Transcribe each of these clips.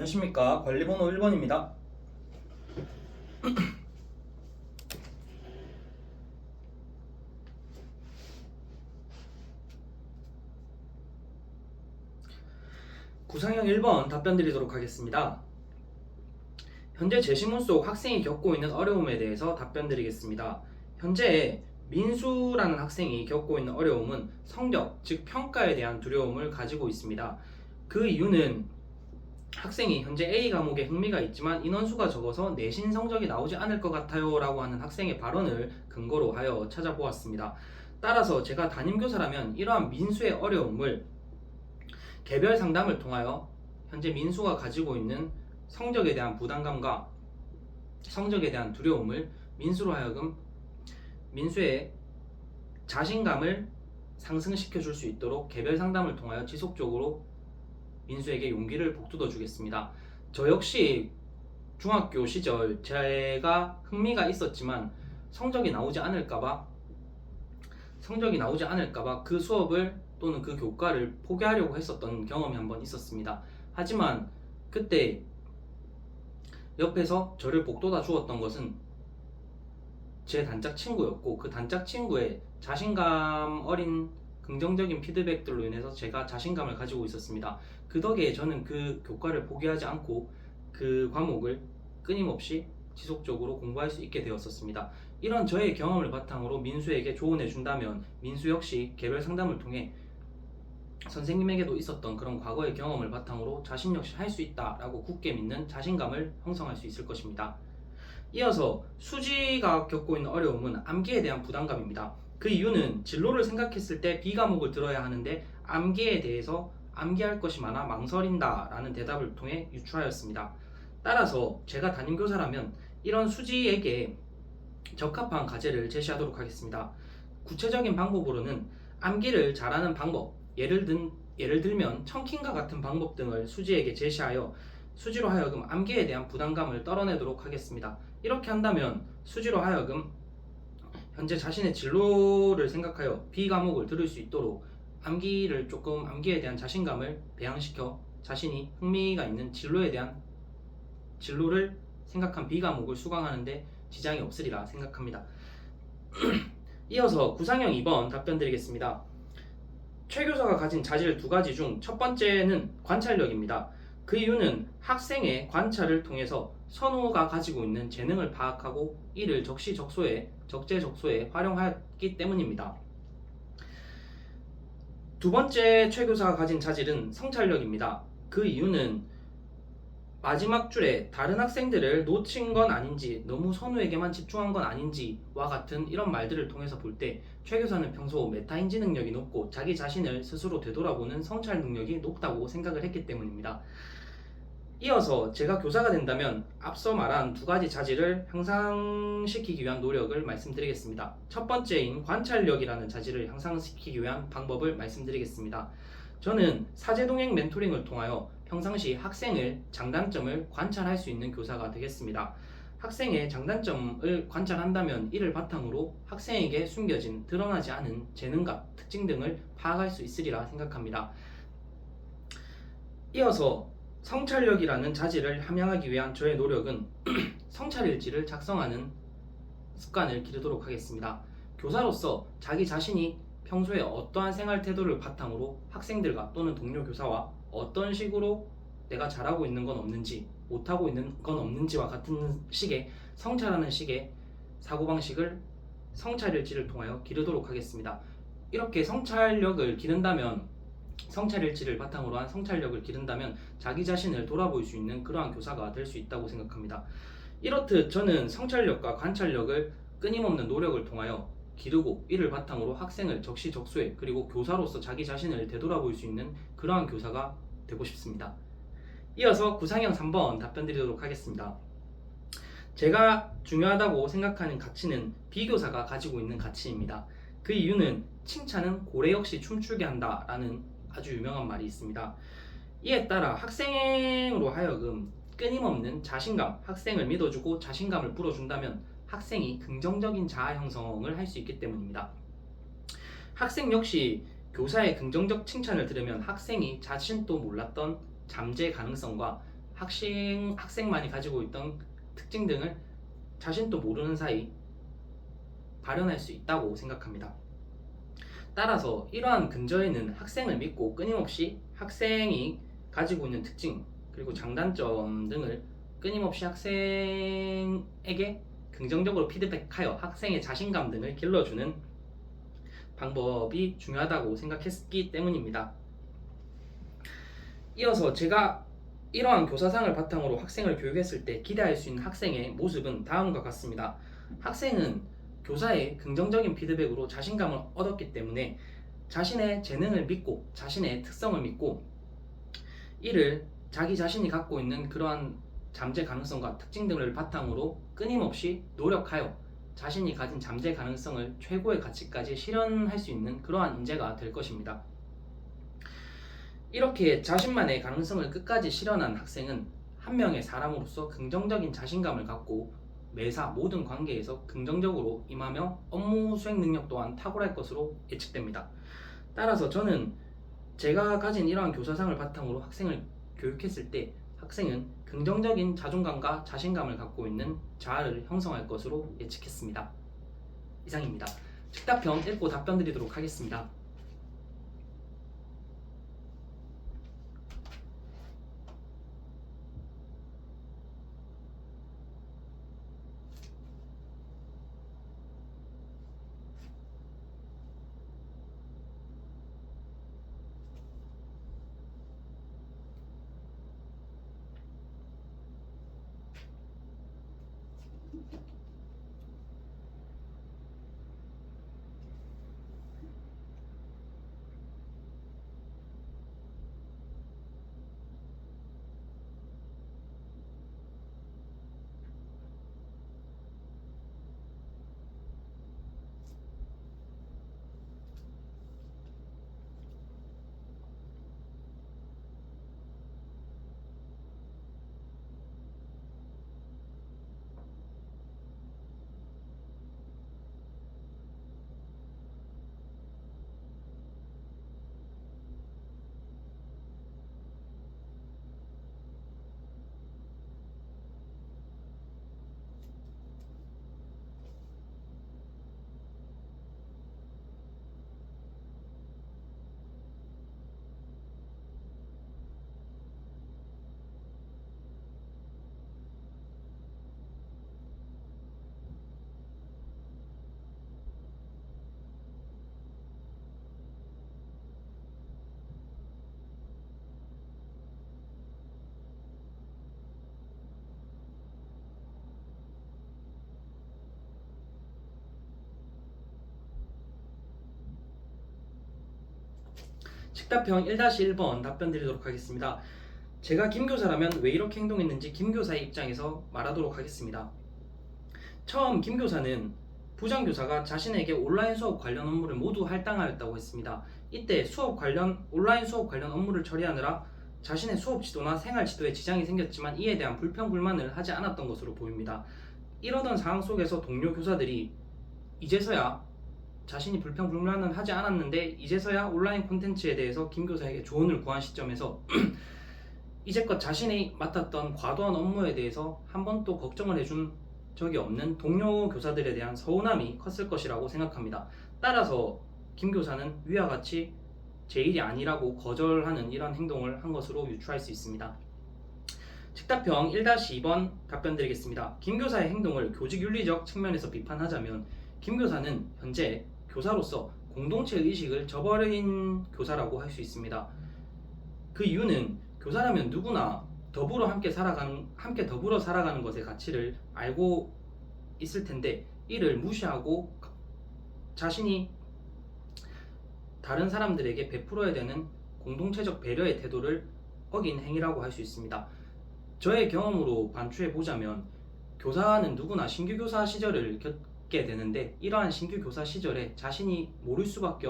안녕하십니까. 관리번호 1번입니다. 구상형 1번 답변 드리도록 하겠습니다. 현재 제시문 속 학생이 겪고 있는 어려움에 대해서 답변 드리겠습니다. 현재 민수라는 학생이 겪고 있는 어려움은 성적, 즉 평가에 대한 두려움을 가지고 있습니다. 그 이유는 학생이 현재 A 과목에 흥미가 있지만 인원수가 적어서 내신 성적이 나오지 않을 것 같아요 라고 하는 학생의 발언을 근거로 하여 찾아보았습니다. 따라서 제가 담임교사라면 이러한 민수의 어려움을 개별 상담을 통하여 현재 민수가 가지고 있는 성적에 대한 부담감과 성적에 대한 두려움을 민수로 하여금 민수의 자신감을 상승시켜 줄 수 있도록 개별 상담을 통하여 지속적으로 민수에게 용기를 북돋워 주겠습니다. 저 역시 중학교 시절 제가 흥미가 있었지만 성적이 나오지 않을까봐 그 수업을 또는 그 교과를 포기하려고 했었던 경험이 한번 있었습니다. 하지만 그때 옆에서 저를 북돋아 주었던 것은 제 단짝 친구였고, 그 단짝 친구의 자신감 어린 긍정적인 피드백들로 인해서 제가 자신감을 가지고 있었습니다. 그 덕에 저는 그 교과를 포기하지 않고 그 과목을 끊임없이 지속적으로 공부할 수 있게 되었었습니다. 이런 저의 경험을 바탕으로 민수에게 조언해 준다면 민수 역시 개별 상담을 통해 선생님에게도 있었던 그런 과거의 경험을 바탕으로 자신 역시 할 수 있다라고 굳게 믿는 자신감을 형성할 수 있을 것입니다. 이어서 수지가 겪고 있는 어려움은 암기에 대한 부담감입니다. 그 이유는 진로를 생각했을 때 B 과목을 들어야 하는데 암기에 대해서 암기할 것이 많아 망설인다 라는 대답을 통해 유추하였습니다. 따라서 제가 담임교사라면 이런 수지에게 적합한 과제를 제시하도록 하겠습니다. 구체적인 방법으로는 암기를 잘하는 방법, 예를 들면 청킹과 같은 방법 등을 수지에게 제시하여 수지로 하여금 암기에 대한 부담감을 떨어내도록 하겠습니다. 이렇게 한다면 수지로 하여금 현재 자신의 진로를 생각하여 B 과목을 들을 수 있도록 암기에 대한 자신감을 배양시켜 자신이 흥미가 있는 진로를 생각한 B 과목을 수강하는데 지장이 없으리라 생각합니다. 이어서 구상형 2번 답변 드리겠습니다. 최 교사가 가진 자질 두 가지 중 첫 번째는 관찰력입니다. 그 이유는 학생의 관찰을 통해서 선호가 가지고 있는 재능을 파악하고 이를 적재적소에 활용하기 때문입니다. 두 번째 최 교사가 가진 자질은 성찰력입니다. 그 이유는 마지막 줄에 다른 학생들을 놓친 건 아닌지, 너무 선우에게만 집중한 건 아닌지와 같은 이런 말들을 통해서 볼 때 최 교사는 평소 메타인지 능력이 높고 자기 자신을 스스로 되돌아보는 성찰 능력이 높다고 생각을 했기 때문입니다. 이어서 제가 교사가 된다면 앞서 말한 두 가지 자질을 향상시키기 위한 노력을 말씀드리겠습니다. 첫 번째인 관찰력이라는 자질을 향상시키기 위한 방법을 말씀드리겠습니다. 저는 사제동행 멘토링을 통하여 평상시 학생의 장단점을 관찰할 수 있는 교사가 되겠습니다. 학생의 장단점을 관찰한다면 이를 바탕으로 학생에게 숨겨진 드러나지 않은 재능과 특징 등을 파악할 수 있으리라 생각합니다. 이어서 성찰력이라는 자질을 함양하기 위한 저의 노력은 성찰일지를 작성하는 습관을 기르도록 하겠습니다. 교사로서 자기 자신이 평소에 어떠한 생활 태도를 바탕으로 학생들과 또는 동료 교사와 어떤 식으로 내가 잘하고 있는 건 없는지, 못하고 있는 건 없는지와 같은 식의 성찰하는 식의 사고방식을 성찰일지를 통하여 기르도록 하겠습니다. 이렇게 성찰일지를 바탕으로 한 성찰력을 기른다면 자기 자신을 돌아볼 수 있는 그러한 교사가 될 수 있다고 생각합니다. 이렇듯 저는 성찰력과 관찰력을 끊임없는 노력을 통하여 기르고 이를 바탕으로 학생을 적시적소에 그리고 교사로서 자기 자신을 되돌아볼 수 있는 그러한 교사가 되고 싶습니다. 이어서 구상형 3번 답변 드리도록 하겠습니다. 제가 중요하다고 생각하는 가치는 비교사가 가지고 있는 가치입니다. 그 이유는 칭찬은 고래 역시 춤추게 한다 라는 아주 유명한 말이 있습니다. 이에 따라 학생으로 하여금 끊임없는 자신감, 학생을 믿어주고 자신감을 불어준다면 학생이 긍정적인 자아 형성을 할 수 있기 때문입니다. 학생 역시 교사의 긍정적 칭찬을 들으면 학생이 자신도 몰랐던 잠재 가능성과 학생만이 가지고 있던 특징 등을 자신도 모르는 사이 발현할 수 있다고 생각합니다. 따라서 이러한 근저에는 학생을 믿고 끊임없이 학생이 가지고 있는 특징 그리고 장단점 등을 끊임없이 학생에게 긍정적으로 피드백하여 학생의 자신감 등을 길러주는 방법이 중요하다고 생각했기 때문입니다. 이어서 제가 이러한 교사상을 바탕으로 학생을 교육했을 때 기대할 수 있는 학생의 모습은 다음과 같습니다. 학생은 교사의 긍정적인 피드백으로 자신감을 얻었기 때문에 자신의 재능을 믿고 자신의 특성을 믿고 이를 자기 자신이 갖고 있는 그러한 잠재 가능성과 특징 등을 바탕으로 끊임없이 노력하여 자신이 가진 잠재 가능성을 최고의 가치까지 실현할 수 있는 그러한 인재가 될 것입니다. 이렇게 자신만의 가능성을 끝까지 실현한 학생은 한 명의 사람으로서 긍정적인 자신감을 갖고 매사 모든 관계에서 긍정적으로 임하며 업무 수행 능력 또한 탁월할 것으로 예측됩니다. 따라서 저는 제가 가진 이러한 교사상을 바탕으로 학생을 교육했을 때 학생은 긍정적인 자존감과 자신감을 갖고 있는 자아를 형성할 것으로 예측했습니다. 이상입니다. 즉답형 읽고 답변 드리도록 하겠습니다. 즉답형 1-1번 답변 드리도록 하겠습니다. 제가 김교사라면 왜 이렇게 행동했는지 김교사의 입장에서 말하도록 하겠습니다. 처음 김교사는 부장교사가 자신에게 온라인 수업 관련 업무를 모두 할당하였다고 했습니다. 이때 온라인 수업 관련 업무를 처리하느라 자신의 수업 지도나 생활 지도에 지장이 생겼지만 이에 대한 불평불만을 하지 않았던 것으로 보입니다. 이러던 상황 속에서 동료 교사들이 이제서야 자신이 불평불만은 하지 않았는데 이제서야 온라인 콘텐츠에 대해서 김 교사에게 조언을 구한 시점에서 이제껏 자신이 맡았던 과도한 업무에 대해서 한 번도 걱정을 해준 적이 없는 동료 교사들에 대한 서운함이 컸을 것이라고 생각합니다. 따라서 김 교사는 위와 같이 제 일이 아니라고 거절하는 이런 행동을 한 것으로 유추할 수 있습니다. 즉답형 1-2번 답변 드리겠습니다. 김 교사의 행동을 교직윤리적 측면에서 비판하자면 김 교사는 현재 교사로서 공동체 의식을 저버린 교사라고 할 수 있습니다. 그 이유는 교사라면 누구나 함께 더불어 살아가는 것의 가치를 알고 있을 텐데 이를 무시하고 자신이 다른 사람들에게 베풀어야 되는 공동체적 배려의 태도를 어긴 행위라고 할 수 있습니다. 저의 경험으로 반추해 보자면 교사는 누구나 신규 교사 시절을 겪게 되는데 이러한 신규 교사 시절에 자신이 모를 수밖에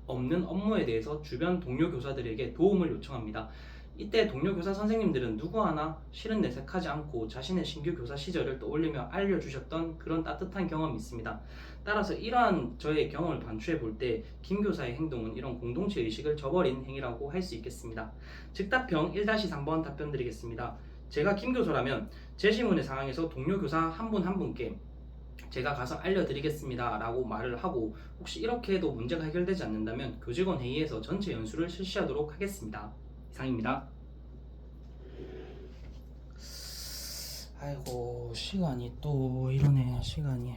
없는 업무에 대해서 주변 동료 교사들에게 도움을 요청합니다. 이때 동료 교사 선생님들은 누구 하나 실은 내색하지 않고 자신의 신규 교사 시절을 떠올리며 알려주셨던 그런 따뜻한 경험이 있습니다. 따라서 이러한 저의 경험을 반추해 볼 때 김 교사의 행동은 이런 공동체 의식을 저버린 행위라고 할 수 있겠습니다. 즉답형 1-3번 답변 드리겠습니다. 제가 김 교수라면 제시문의 상황에서 동료 교사 한 분 한 분께 제가 가서 알려드리겠습니다 라고 말을 하고, 혹시 이렇게 해도 문제가 해결되지 않는다면 교직원 회의에서 전체 연수를 실시하도록 하겠습니다. 이상입니다. 아이고, 시간이 또 이러네. 시간이